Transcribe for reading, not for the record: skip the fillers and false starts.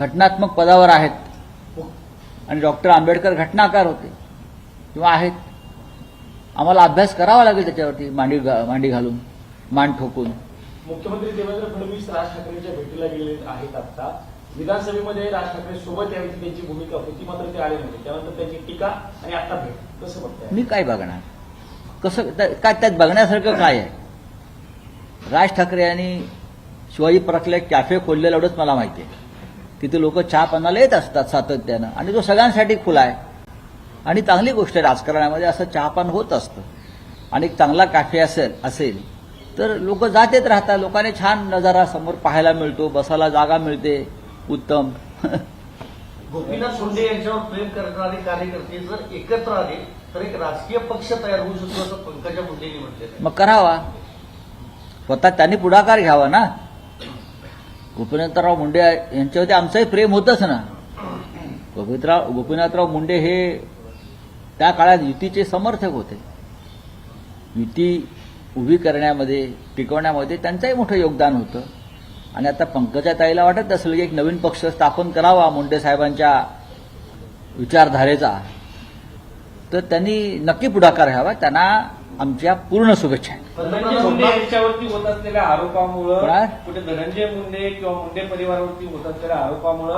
घटनात्मक पदावर आहेत आणि डॉक्टर आंबेडकर घटनाकार होते किंवा आहेत. आम्हाला अभ्यास करावा लागेल त्याच्यावरती मांडी घालून मान ठोकून. मुख्यमंत्री देवेंद्र फडणवीस राज ठाकरेंच्या भेटीला गेले आहेत. आता विधानसभेमध्ये राज ठाकरे सोबत यायची त्यांची भूमिका होती, मात्र ते आले नव्हते. त्यानंतर त्यांची टीका आणि आता भेट कसं बघताय? मी काय बघणार, कसं काय त्यात बघण्यासारखं काय आहे? राज ठाकरे यांनी शिवाजी पार्कला एक कॅफे खोललेलं एवढंच मला माहिती आहे. तिथे लोक चहा पानाला येत असतात सातत्यानं आणि तो सगळ्यांसाठी खुला आहे आणि चांगली गोष्ट आहे. राजकारणामध्ये असं चहापान होत असतं आणि एक चांगला कॅफे असेल तर लोक जात येत राहतात. लोकांनी छान नजारा समोर पाहायला मिळतो, बसायला जागा मिळते, उत्तम. गोपीनाथ मुंडे यांच्यावर प्रेम करणारे कार्यकर्ते जर एकत्र आले तर एक राजकीय पक्ष तयार होऊ शकतो असं पंकजा मुंडेंनी म्हटलं. मग करावा, स्वतः त्यांनी पुढाकार घ्यावा ना. गोपीनाथराव मुंडे यांच्यावरती आमचंही प्रेम होतच ना. गोपीनाथराव मुंडे हे त्या काळात युतीचे समर्थक होते. युती उभी करण्यामध्ये, टिकवण्यामध्ये त्यांचंही मोठं योगदान होतं. आणि आता पंकजाताईला वाटत असेल की एक नवीन पक्ष स्थापन करावा मुंडे साहेबांच्या विचारधारेचा, तर त्यांनी नक्की पुढाकार घ्यावा. त्यांना आमच्या पूर्ण शुभेच्छा आहेत. धनंजय मुंडे यांच्यावरती होत असलेल्या आरोपामुळे, काय? कुठे धनंजय मुंडे किंवा मुंडे परिवारावरती होत असलेल्या आरोपामुळे